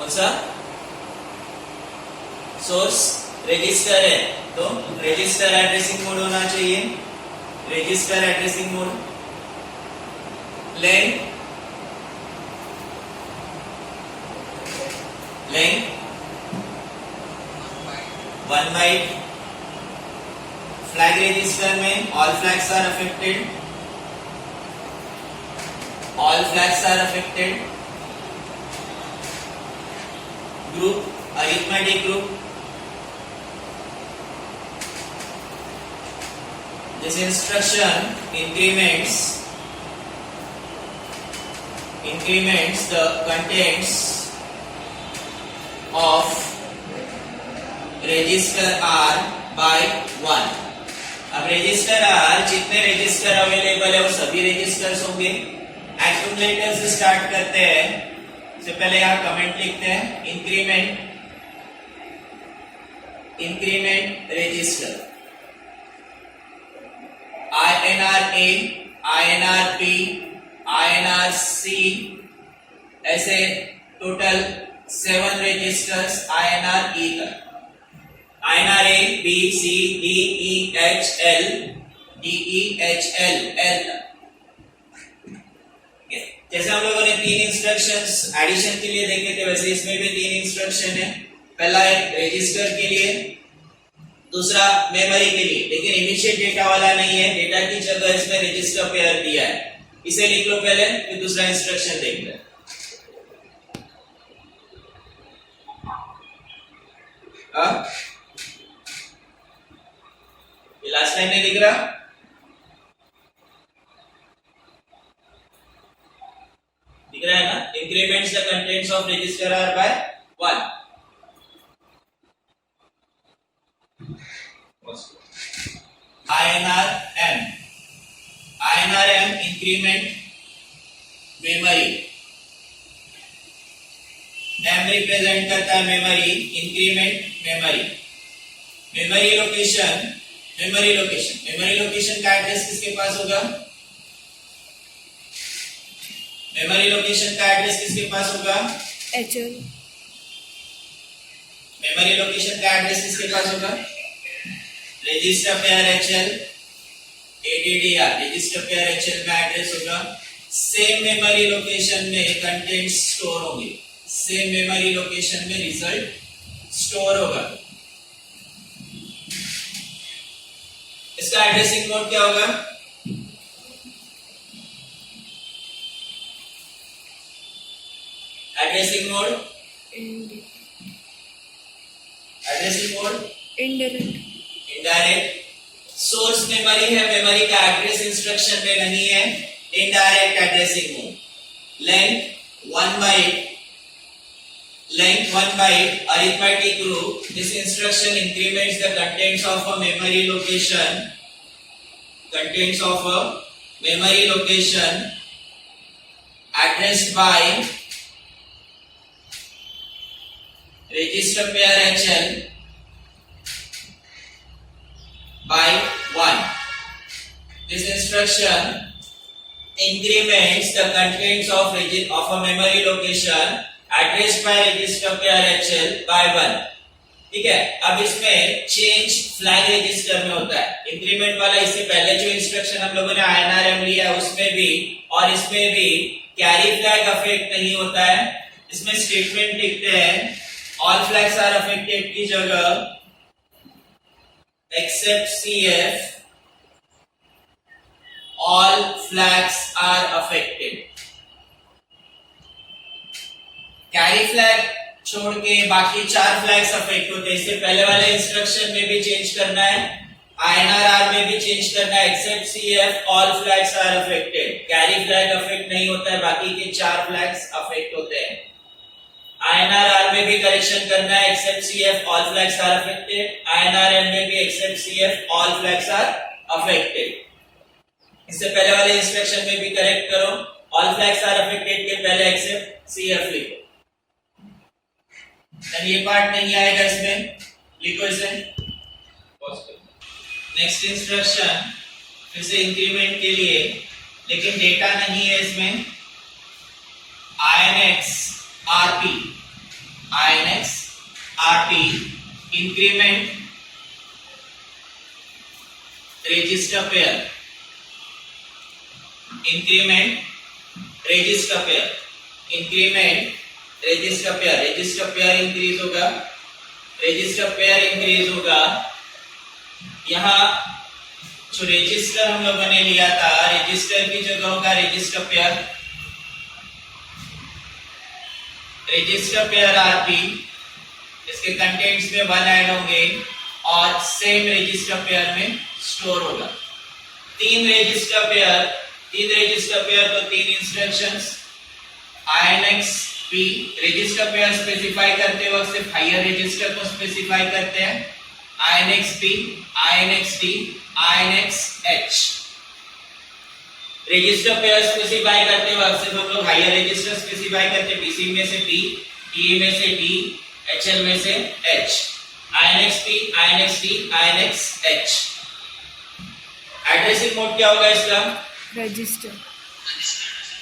कौन सा source register है, तो रजिस्टर एड्रेसिंग मोड होना चाहिए, register addressing mode. Length 1 byte. Flag register में all flags are affected, all flags are affected. Group arithmetic group, this instruction increments the contents of register R by 1। अब register R जितने register available है वो सभी registers होंगे। Accumulator से start करते हैं, सबसे पहले यहाँ कमेंट लिखते हैं, increment register INR A, INR B, INR C, ऐसे टोटल 7 रजिस्टर्स INR E तक। INR A, B, C, D, E, H, L, D, E, H, L, L तक। जैसे हम लोगों ने 3 इंस्ट्रक्शंस एडिशन के लिए देखे थे, वैसे इसमें भी 3 इंस्ट्रक्शन है। पहला एक रजिस्टर के लिए, दूसरा मेमोरी के लिए, लेकिन इमीडिएट डेटा वाला नहीं है, डेटा की जगह इसमें रजिस्टर पेयर दिया है, इसे लिख लो पहले, फिर दूसरा इंस्ट्रक्शन देख लें। ये लास्ट लाइन नहीं दिख रहा, दिख रहा है ना? Increments the contents of register R by 1। INR M increment memory, M represent करता है memory, increment memory. Memory location का एड्रेस किसके पास होगा? मेमोरी लोकेशन का एड्रेस किसके पास होगा? HL। मेमोरी लोकेशन का एड्रेस किसके पास होगा? Register pair HL, ADDR, register pair HL का एड्रेस होगा। सेम मेमोरी लोकेशन में कंटेंट स्टोर होंगे, सेम मेमोरी लोकेशन में रिजल्ट स्टोर होगा। इसका एड्रेसिंग मोड क्या होगा? Addressing mode indirect. Source memory है, मेमोरी का एड्रेस इंस्ट्रक्शन में नहीं है, indirect addressing mode. Length 1 byte arithmetic group, this instruction increments the contents of a memory location addressed by register pair HL by 1. This instruction increments the contents of a memory location addressed by register pair HL by 1। ठीक है, अब इसमें change flag register में होता है। Increment वाला इससे पहले जो इंस्ट्रक्शन हम लोगों ने INR M लिया है उसमें भी और इसमें भी कैरी फ्लैग अफेक्ट नहीं होता है। इसमें स्टेटमेंट लिखते हैं ऑल फ्लैग्स आर अफेक्टेड की जगह except CF all flags are affected। Carry flag छोड़ के बाकी 4 फ्लैग्स अफेक्ट होते हैं। इससे पहले वाले इंस्ट्रक्शन में भी चेंज करना है, INR R में भी चेंज करना है, except CF all flags are affected। Carry flag affect नहीं होता है, बाकी के 4 फ्लैग्स अफेक्ट होते हैं। INR R में भी करेक्शन करना है, except CF all flags are affected। INR M में भी except CF all flags are affected। इससे पहले वाले इंस्ट्रक्शन में भी करेक्ट करो, all flags are affected के पहले except CF लिखो। ये पार्ट नहीं आएगा इसमें, लिखो इसे। नेक्स्ट इंस्ट्रक्शन फिर से इंक्रीमेंट के लिए, लेकिन डेटा नहीं है इसमें। INX RP INX RP increment register pair, increment register pair, increment register pair, register pair increase होगा, register pair increase होगा। यहाँ जो रजिस्टर हम लोगों ने लिया था, रजिस्टर की जगह होगा register pair, register pair RP, इसके कंटेंट्स में 1 ऐड होंगे और सेम रजिस्टर पेयर में स्टोर होगा। तीन रजिस्टर पेयर तो 3 instructions INX P। Register pair specify करते वक्त सिर्फ हायर रजिस्टर को स्पेसिफाई करते हैं, INX P, INX D, INX H। Register pair specify करते वक्त सिर्फ हम लोग हायर रजिस्टर स्पेसिफाई करते हैं, BC में से P, TE में से D, HL में से H। INX P, INX D, INX H। Addressing mode क्या होगा इसका? रजिस्टर।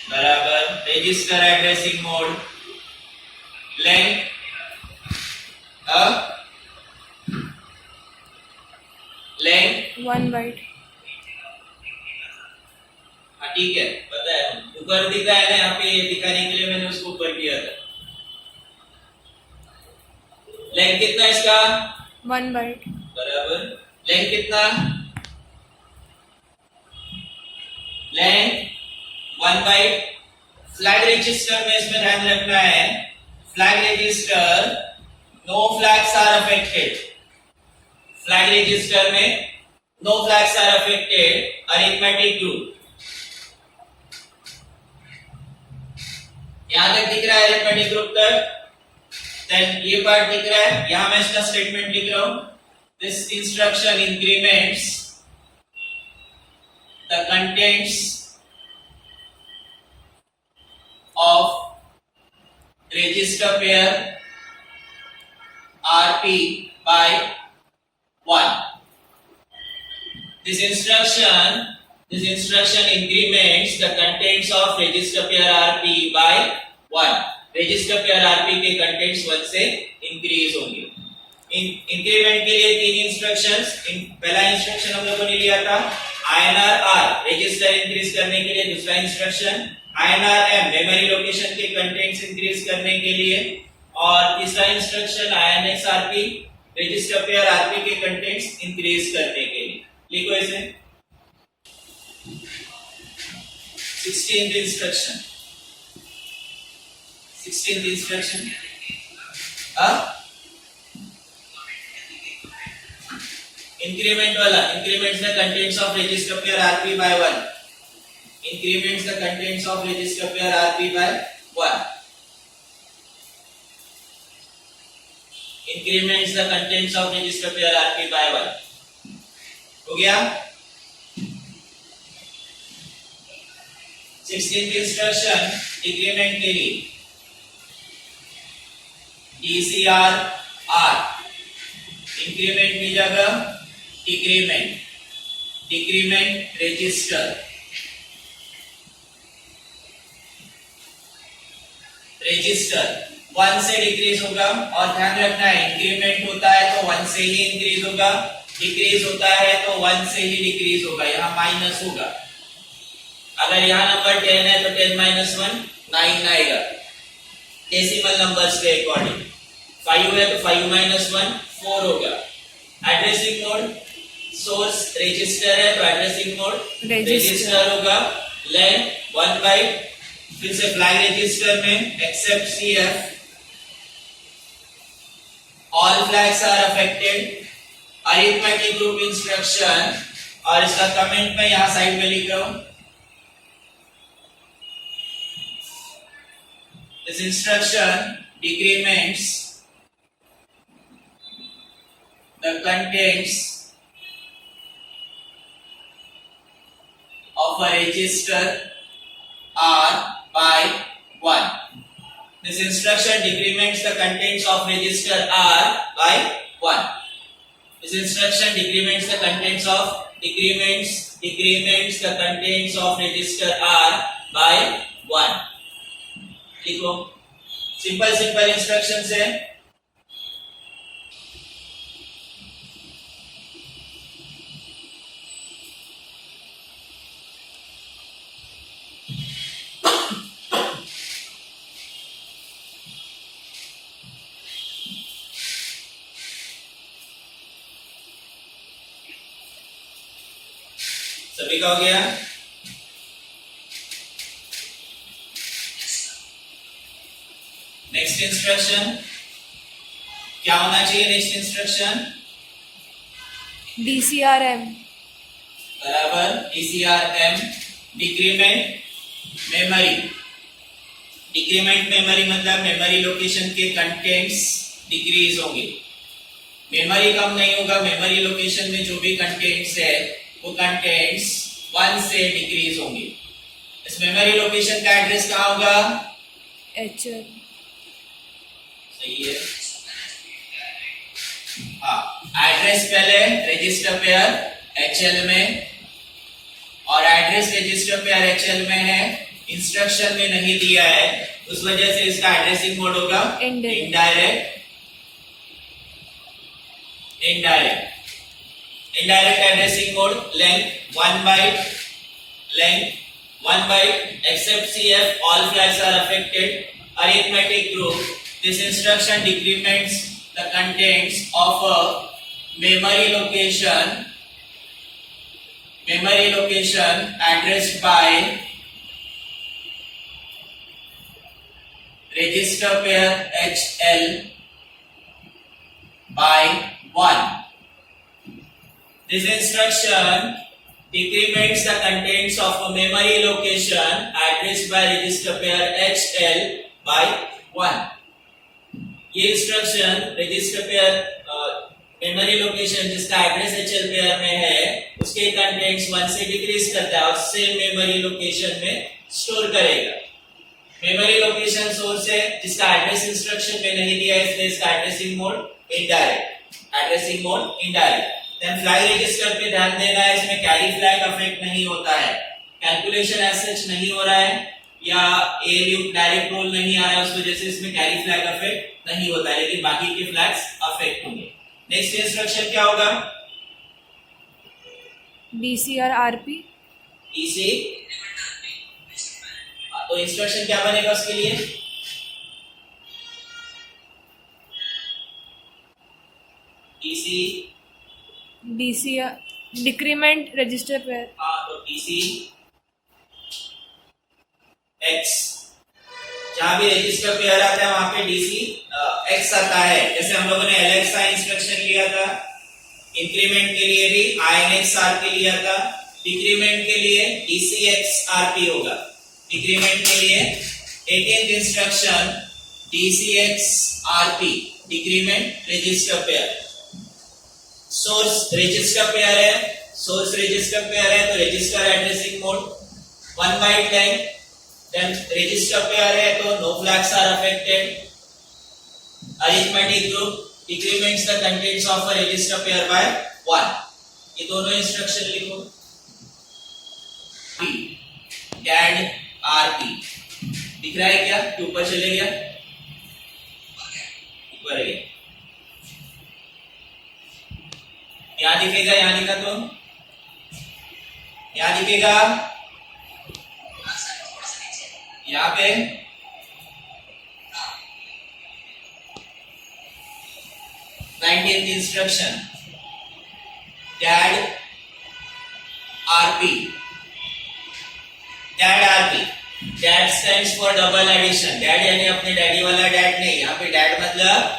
बराबर, register addressing mode. Length length 1 byte. हाँ ठीक है, पता है, ऊपर दिखा है ना, यहाँ पे दिखाने के लिए मैंने उसको ऊपर किया था। लेंथ कितना इसका? 1 बाइट। बराबर, लेंथ कितना? Length 1 byte. फ्लैग रजिस्टर में इसमें ध्यान रखना है, flag register no flags are affected. Flag register में no flags are affected. Arithmetic group यहां तक दिख रहा है, अरिथमेटिक ग्रुप तक। देन ये पार्ट दिख रहा है, यहां मैं इसका स्टेटमेंट लिख रहा हूं, this instruction increments the contents of register pair RP by 1. This instruction increments the contents of register pair RP by 1. Register pair RP के contents 1 से increase होंगे। इंक्रीमेंट के लिए 3 इंस्ट्रक्शंस। पहला इंस्ट्रक्शन हम लोगों ने लिया था INR R, रजिस्टर इंक्रीज करने के लिए। दूसरा instruction INR M, memory location के कंटेंट्स इंक्रीज करने के लिए। और तीसरा instruction INX RP, register pair RP के कंटेंट्स इंक्रीज करने के लिए। लिखो इसे। 16th instruction, 16th instruction increment वाला, increments the contents of register pair RP by 1, increments the contents of register pair RP by 1, increments the contents of register pair RP by 1। हो गया। 16th instruction decrement के लिए DCR R, increment की जगह decrement, decrement register, register 1 से decrease होगा। और ध्यान रखना है, इंक्रीमेंट होता है तो 1 से ही इंक्रीज होगा, डिक्रीज होता है तो 1 से ही डिक्रीज होगा। यहाँ माइनस होगा, अगर यहाँ नंबर 10 है तो 10 - 1 9 आएगा डेसिमल नंबर्स के अकॉर्डिंग। 5 है तो 5 - 1 4 होगा। एड्रेसिंग मोड, सोर्स रजिस्टर है तो एड्रेसिंग मोड रजिस्टर होगा। Length 1 byte. फिर से फ्लैग रजिस्टर में except CF all flags are affected. Arithmetic group instruction, और इसका कमेंट मैं यहां साइड में लिख रहा हूं, this instruction decrements the contents of a register R by 1. This instruction decrements the contents of register R by 1. This instruction decrements the contents of decrements the contents of register R by 1. लिखो simple simple instructions है। सभी का हो गया? Next instruction क्या होना चाहिए? Next instruction DCRM. बराबर DCRM, decrement memory. Decrement memory मतलब मेमोरी लोकेशन के कंटेंट्स डिक्रीज होंगे। मेमोरी कम नहीं होगा, मेमोरी लोकेशन में जो भी कंटेंट्स है वो कंटेंट्स 1 से डिक्रीज होंगे। इस मेमोरी लोकेशन का एड्रेस कहाँ होगा? HL. सही है। हाँ, एड्रेस पहले रजिस्टर पेयर HL में, और एड्रेस रजिस्टर पेयर HL में है, इंस्ट्रक्शन में नहीं दिया है, उस वजह से इसका एड्रेसिंग मोड होगा indirect. Indirect addressing mode length 1 byte, except CF all flags are affected। Arithmetic group, this instruction decrements the contents of a memory location addressed by register pair HL by 1। This instruction decrements the contents of a memory location addressed by register pair HL by 1। ये instruction register pair memory location जिसका address HL pair में है उसके contents 1 से decrease करता है और same memory location में स्टोर करेगा। मेमोरी लोकेशन सोर्स है जिसका एड्रेस इंस्ट्रक्शन में नहीं दिया है, इसलिए इसका addressing mode indirect. Then flag register पे ध्यान देना है, इसमें कैरी फ्लैग अफेक्ट नहीं होता है, कैलकुलेशन एज सच नहीं हो रहा है या ALU डायरेक्ट रोल नहीं आ रहा है, उस वजह से इसमें कैरी फ्लैग अफेक्ट नहीं होता है, लेकिन बाकी के फ्लैग्स अफेक्ट होंगे। नेक्स्ट इंस्ट्रक्शन क्या होगा? DCRRP. DC। तो इंस्ट्रक्शन क्या बनेगा उसके लिए? DC decrement register pair. हाँ, तो DC X, जहां भी रजिस्टर पेयर आता है वहां पे DC X आता है। जैसे हम लोगों ने LXI इंस्ट्रक्शन लिया था, इंक्रीमेंट के लिए भी INXRP लिया था, डिक्रीमेंट के लिए DCXRP होगा। डिक्रीमेंट के लिए 18th instruction DCXRP, decrement register pair. Source register pair है, तो register addressing mode 1 byte length. Then register pair है तो no flags are affected. Arithmetic group decrements the contents of a register pair by 1। ये दोनों instruction लिखो। CAD RP दिख रहा है क्या? कि ऊपर चले गया? ऊपर है, यहां दिखेगा, यहां दिखा तो यहां दिखेगा, यहां पे 19th instruction DAD RP। DAD stands for double addition. DAD यानी अपने डैडी वाला डैड नहीं, यहाँ पे डैड मतलब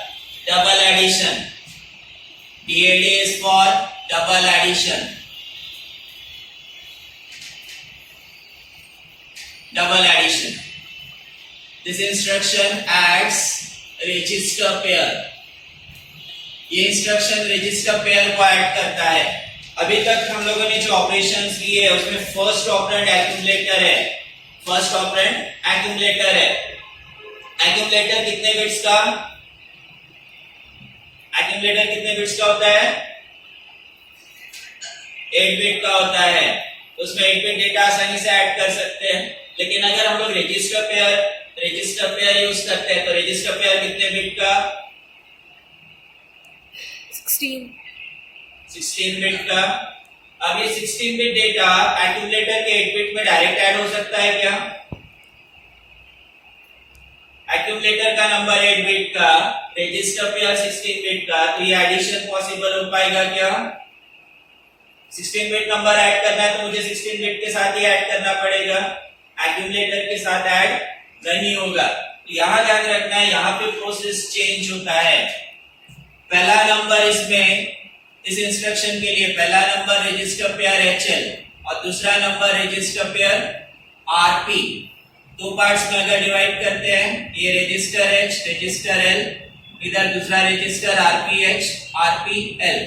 double addition. DAD is for double addition। This instruction adds register pair। ये इंस्ट्रक्शन रजिस्टर पेयर को ऐड करता है। अभी तक हम लोगों ने जो ऑपरेशंस किए है उसमें फर्स्ट ऑपरेंड एक्यूमुलेटर है। एक्यूमुलेटर कितने बिट्स का? एक्यूमुलेटर कितने बिट्स का होता है? 8 बिट का होता है। उसमें 8 बिट डेटा आसानी से ऐड कर सकते हैं। लेकिन अगर हम लोग रजिस्टर पेयर यूज करते हैं, तो रजिस्टर पेयर कितने बिट का? 16 बिट का। अब ये 16 बिट डेटा एक्यूमुलेटर के 8 बिट में डायरेक्ट ऐड हो सकता है क्या? एक्यूमुलेटर का नंबर 8 बिट का, रजिस्टर पेयर 16 बिट का, तो ये एडिशन पॉसिबल हो पाएगा क्या? 16 बिट नंबर ऐड करना है तो मुझे 16 बिट के साथ ही ऐड करना पड़ेगा, एक्यूमुलेटर के साथ ऐड नहीं होगा। तो यहां ध्यान रखना है, यहां पे प्रोसेस चेंज होता है। पहला नंबर इसमें इस इंस्ट्रक्शन के लिए पहला नंबर रजिस्टर पेयर HL और दूसरा नंबर रजिस्टर पेयर RP, दो पार्ट्स में अगर डिवाइड करते हैं, ये रजिस्टर H रजिस्टर L, इधर दूसरा register RPH RPL,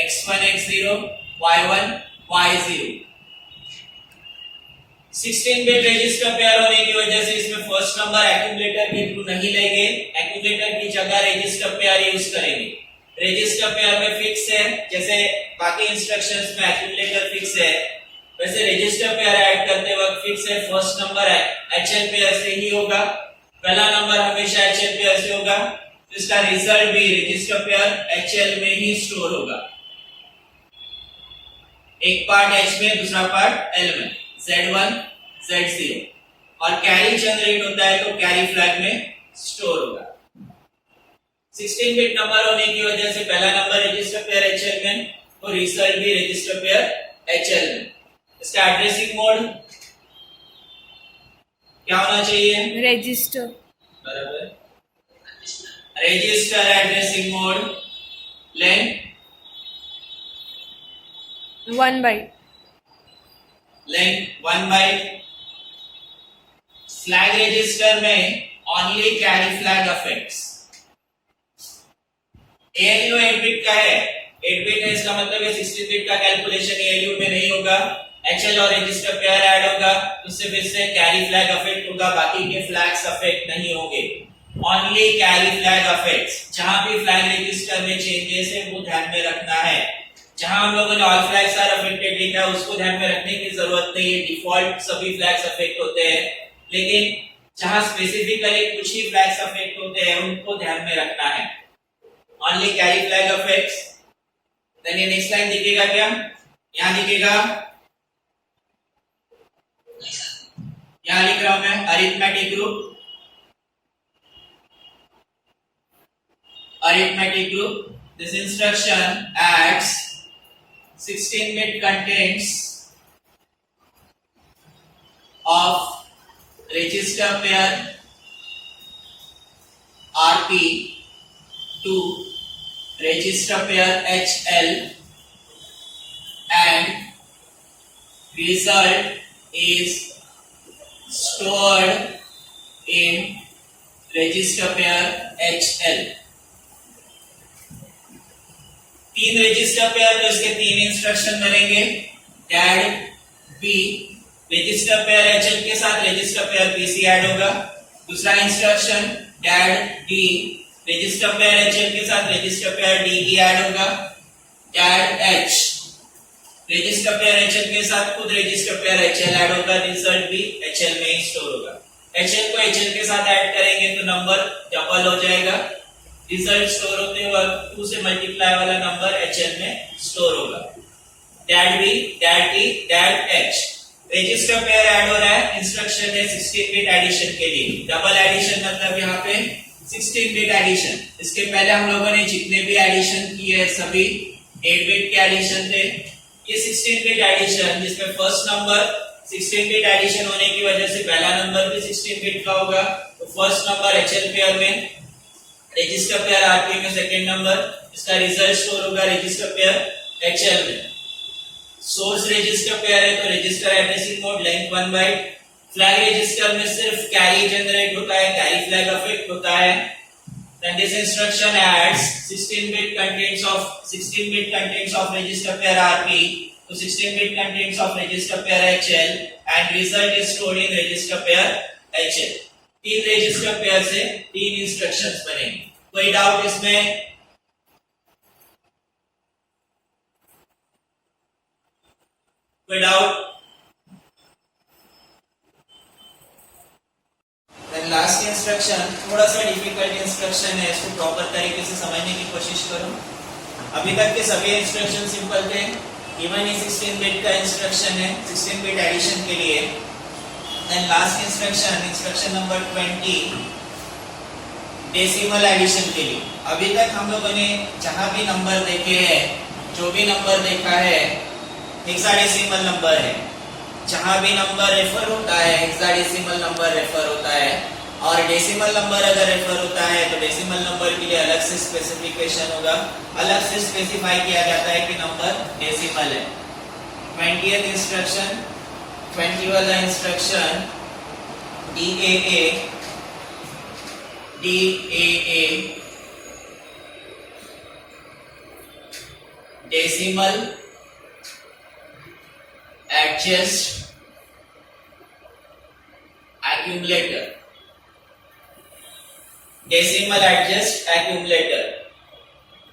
X1 X0 Y1 Y0। 16 bit register pair होने की वजह से इसमें फर्स्ट नंबर एक्यूमुलेटर के थ्रू नहीं लेंगे, एक्यूमुलेटर की जगह रजिस्टर पेयर यूज करेंगे। रजिस्टर पेयर में फिक्स है, जैसे बाकी इंस्ट्रक्शंस में एक्यूमुलेटर फिक्स है, वैसे रजिस्टर पेयर ऐड करते वक्त फिक्स है, फर्स्ट नंबर HL पेयर से ही होगा, पहला नंबर हमेशा HL पेयर से होगा, तो इसका रिजल्ट भी रजिस्टर पेयर HL में ही स्टोर होगा। एक पार्ट H में, दूसरा पार्ट L में, Z1 Z0, और कैरी जनरेट होता है तो कैरी फ्लैग में स्टोर होगा। 16 बिट नंबर होने की वजह से पहला नंबर रजिस्टर पेयर HL में और रिजल्ट भी रजिस्टर पेयर HL में। इसका एड्रेसिंग मोड क्या होना चाहिए? रजिस्टर। बराबर, register addressing mode, length 1 byte, length 1 byte. Flag register में only carry flag affects. ALU 8 bit का है, 8 बिट है, इसका मतलब है 16 बिट का कैलकुलेशन ALU में नहीं होगा, HL और रजिस्टर पेयर ऐड होगा, उससे फिर से कैरी फ्लैग अफेक्ट होगा, बाकी के फ्लैग्स अफेक्ट नहीं होंगे। Only carry flag affects. जहां भी फ्लैग रजिस्टर में चेंजेस है वो ध्यान में रखना है। जहां हम लोगों ने ऑल फ्लैग्स आर अफेक्टेड लिखा है उसको ध्यान में रखने की जरूरत नहीं है, डिफॉल्ट सभी फ्लैग्स अफेक्ट होते हैं, लेकिन जहां स्पेसिफिकली कुछ ही फ्लैग्स अफेक्ट होते हैं उनको ध्यान में रखना है। Only carry flag affects. Then ये नेक्स्ट लाइन दिखेगा क्या? यहां दिखेगा, यहां लिख रहा हूं मैं, arithmetic group, arithmetic group. This instruction adds 16 bit contents of register pair RP to register pair HL, and result is stored in register pair HL। तीन रजिस्टर पेयर तो इसके तीन इंस्ट्रक्शन बनेंगे, DAD B, register pair HL के साथ register pair BC add होगा। दूसरा instruction DAD D, register pair HL के साथ रजिस्टर पेयर DE ऐड होगा। DAD H, register pair HL के साथ खुद रजिस्टर पेयर HL ऐड होगा, रिजल्ट भी HL में ही स्टोर होगा। HL को HL के साथ ऐड करेंगे तो नंबर डबल हो जाएगा, रिजल्ट स्टोर होते वक्त 2 से मल्टीप्लाई वाला नंबर HL में स्टोर होगा। DAD B, DAD T, DAD H, register pair add हो रहा है, इंस्ट्रक्शन है 16 बिट एडिशन के लिए। डबल एडिशन मतलब यहाँ पे 16 बिट एडिशन। इसके पहले हम लोगों ने जितने भी एडिशन किए सभी 8 बिट के एडिशन थे। ये 16 बिट एडिशन जिसमें फर्स्ट नंबर 16 बिट एडिशन होने की वजह से पहला नंबर भी 16 बिट का होगा, तो फर्स्ट नंबर HL पेयर में, रजिस्टर पेयर RP में सेकंड नंबर, इसका रिजल्ट स्टोर होगा रजिस्टर पेयर HL में। सोर्स रजिस्टर पेयर है तो register addressing mode, length 1 byte. Flag register में सिर्फ कैरी जनरेट होता है, कैरी फ्लैग अफेक्ट होता है। Then this instruction adds 16 bit contents of register pair RP to 16 bit contents of register pair HL, and result is stored in register pair HL। तीन register pair से तीन instructions बनेंगे। कोई doubt इसमें? कोई doubt? Then last instruction थोड़ा सा difficult instruction है, इसको प्रॉपर तरीके से समझने की कोशिश करो। अभी तक के सभी इंस्ट्रक्शन सिंपल थे, इवन ये 16 बिट का इंस्ट्रक्शन है 16 बिट एडिशन के लिए। Then last instruction number 20 decimal addition के लिए। अभी तक हम लोगों ने जहां भी नंबर देखे हैं, जो भी नंबर देखा है हेक्साडेसिमल नंबर है, जहां भी नंबर रेफर होता है हेक्साडेसिमल नंबर रेफर होता है, और डेसिमल नंबर अगर रेफर होता है तो डेसिमल नंबर के लिए अलग से स्पेसिफिकेशन होगा, अलग से स्पेसिफाई किया जाता है कि नंबर डेसिमल है। 20th इंस्ट्रक्शन 20 वाला instruction DAA decimal adjust accumulator, decimal adjust accumulator.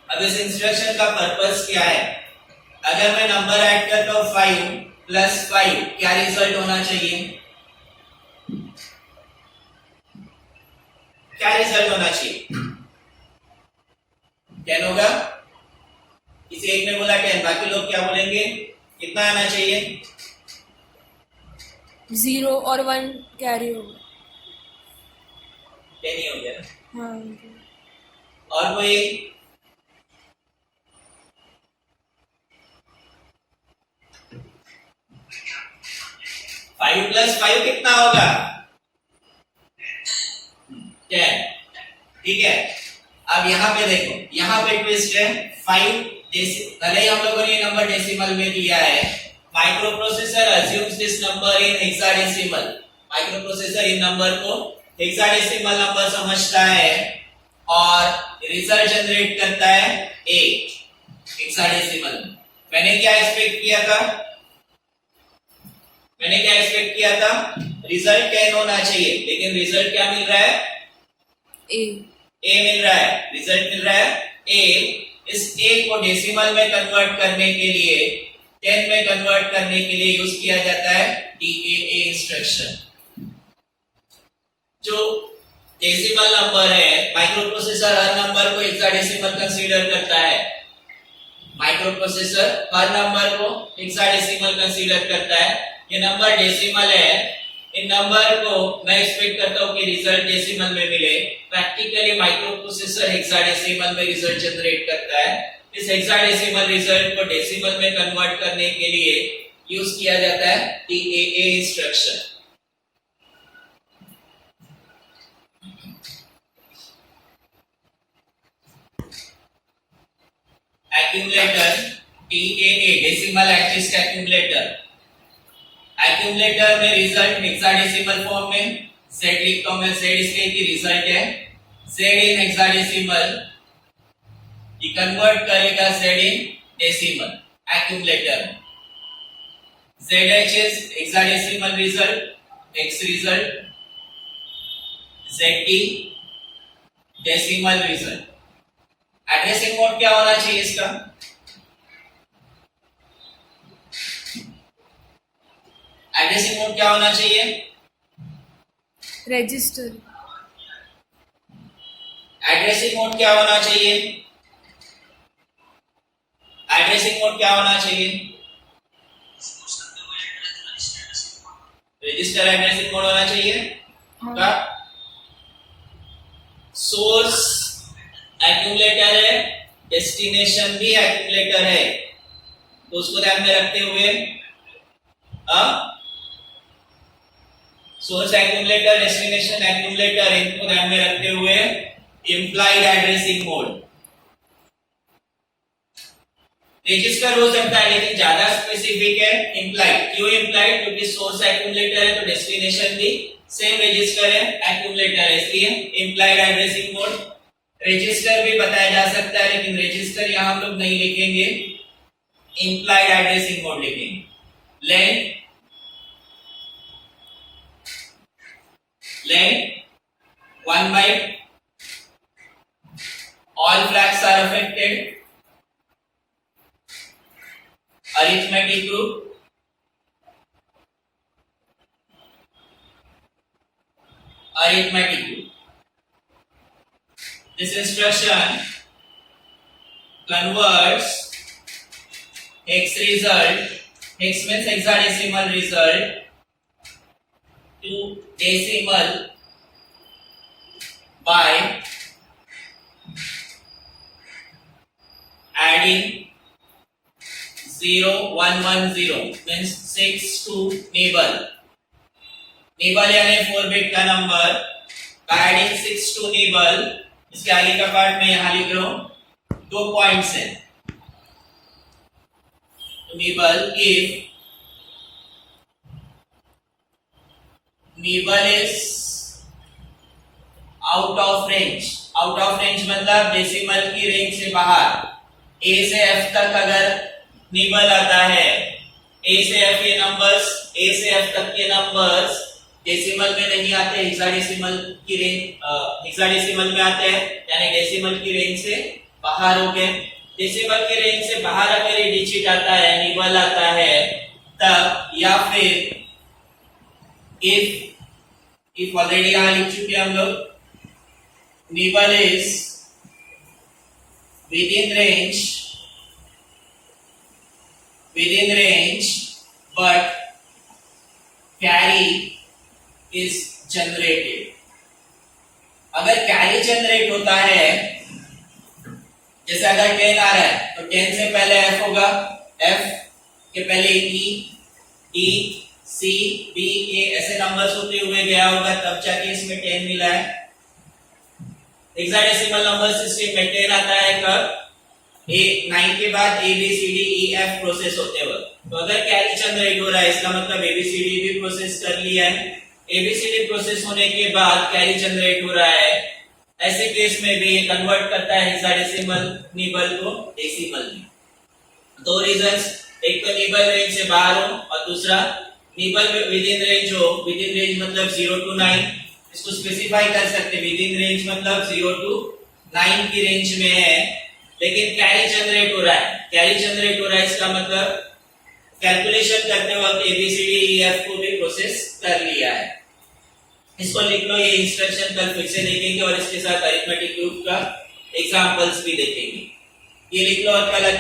अब इस इंस्ट्रक्शन का पर्पस क्या है? अगर मैं नंबर ऐड करता हूं 5 प्लस 5, क्या रिजल्ट होना चाहिए? क्या रिजल्ट होना चाहिए? 10 होगा। किसी एक ने बोला 10, बाकी लोग क्या बोलेंगे? कितना आना चाहिए? 0 और 1 कैरी होगा। 10 ही हो गया ना। हाँ। और कोई? फाइव प्लस 5 कितना होगा? 10। ठीक है, अब यहाँ पे देखो, यहाँ पे ट्विस्ट है। 5 भले ही हम लोगों ने नंबर डेसिमल में दिया है, microprocessor assumes this number in hexadecimal. Microprocessor in number को हेक्साडेसिमल नंबर समझता है और रिजल्ट जनरेट करता है 8 हेक्साडेसिमल। मैंने क्या एक्सपेक्ट किया था? रिजल्ट 10 होना चाहिए, लेकिन रिजल्ट क्या मिल रहा है? ए मिल रहा है। रिजल्ट मिल रहा है ए। इस ए को डेसिमल में कन्वर्ट करने के लिए, 10 में कन्वर्ट करने के लिए यूज किया जाता है DAA इंस्ट्रक्शन। जो डेसिमल नंबर है, माइक्रोप्रोसेसर हर नंबर को हेक्साडेसिमल कंसीडर करता है। माइक्रोप्रोसेसर हर नंबर को हेक्साडेसिमल कंसीडर करता है। ये नंबर डेसिमल है, इन नंबर को मैं एक्सपेक्ट करता हूं कि रिजल्ट डेसिमल में मिले। प्रैक्टिकली माइक्रोप्रोसेसर हेक्साडेसिमल में रिजल्ट जनरेट करता है। इस हेक्साडेसिमल रिजल्ट को डेसिमल में कन्वर्ट करने के लिए यूज किया जाता है DAA instruction. Accumulator DAA decimal adjust accumulator. Accumulator में रिजल्ट हेक्साडेसिमल फॉर्म में Z लिखता हूं मैं। Z इसके की रिजल्ट है। Z इन हेक्साडेसिमल, ये कन्वर्ट करेगा Z in decimal accumulator. ZH is hexadecimal result, X result, ZD decimal result. Addressing mode क्या होना चाहिए इसका? एड्रेसिंग मोड क्या होना चाहिए? रजिस्टर। एड्रेसिंग मोड क्या होना चाहिए? एड्रेसिंग मोड क्या होना चाहिए? रजिस्टर एड्रेसिंग मोड होना चाहिए। का सोर्स एक्यूमुलेटर है, डेस्टिनेशन भी एक्यूमुलेटर है, तो उसको ध्यान में रखते हुए सोर्स एक्यूमुलेटर, डेस्टिनेशन एक्यूमुलेटर, इनको ध्यान में रखते हुए इंप्लाइड एड्रेसिंग मोड। रजिस्टर हो सकता है लेकिन ज्यादा स्पेसिफिक है इंप्लाइड। क्यों इंप्लाइड? क्योंकि सोर्स एक्यूमुलेटर है तो डेस्टिनेशन भी सेम रजिस्टर है, एक्यूमुलेटर है, इसलिए इंप्लाइड एड्रेसिंग मोड। रजिस्टर भी बताया जा सकता है लेकिन रजिस्टर यहां हम लोग नहीं लिखेंगे, इंप्लाइड एड्रेसिंग मोड लिखेंगे। लेन 1 byte, all flags are affected, arithmetic group, arithmetic group. This instruction converts hex result, hex means hexadecimal result, to decimal by adding 0 1 1 0 means 6 to nibble. Nibble यानी 4 बिट का number, adding 6 to nibble. इसके आगे का part मैं यहां लिख रहा हूं, 2 पॉइंट्स है. nibble if nibble is out of range. Out of range मतलब डेसिमल की रेंज से बाहर. ए से एफ तक अगर निबल आता है, ए से एफ के नंबर्स, ए से एफ तक के नंबर्स डेसिमल में नहीं आते, हेक्साडेसिमल की रेंज, हेक्साडेसिमल में आते हैं, यानी डेसिमल की रेंज से बाहर हो गए. डेसिमल की रेंज से बाहर अगर ये डिजिट आता है, निबल आता है तब, या फिर इफ ऑलरेडी यहां लिख चुके हम लोग, nibble is within range but carry is generated. अगर कैरी जनरेट होता है, जैसे अगर 10 आ रहा है तो 10 से पहले f होगा, f के पहले e c b a ऐसे नंबर्स होते हुए गया होगा, तब जाके इसमें 10 मिला है. हेक्साडेसिमल नंबर सिस्टम में 10 आता है कब? 9 के बाद A B C D E F process होते वक्त. तो अगर कैरी जनरेट हो रहा है, इसका मतलब ए बी सी डी भी प्रोसेस कर लिया है. A B C D process होने के बाद कैरी जनरेट हो रहा है, ऐसे केस में भी ये कन्वर्ट करता है हेक्साडेसिमल निबल को डेसिमल में. दो रीजंस, एक तो निबल रेंज से बाहर हो और दूसरा निबल विद इन रेंज हो. विद इन रेंज मतलब 0 to 9, इसको स्पेसिफाई कर सकते. विद इन रेंज मतलब 0 to 9 की रेंज में है, लेकिन कैरी जनरेट हो रहा है. कैरी जनरेट हो रहा है इसका मतलब कैलकुलेशन करते वक्त एबीसीडी ईएफ को भी प्रोसेस कर लिया है. इसको लिख लो. ये इंस्ट्रक्शन कल फिर से देखेंगे और इसके साथ अरिथमेटिक ग्रुप का एग्जांपल्स भी देखेंगे. ये लिख लो. और कल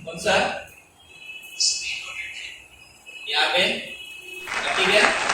कौन सा यहाँ पे ठीक है.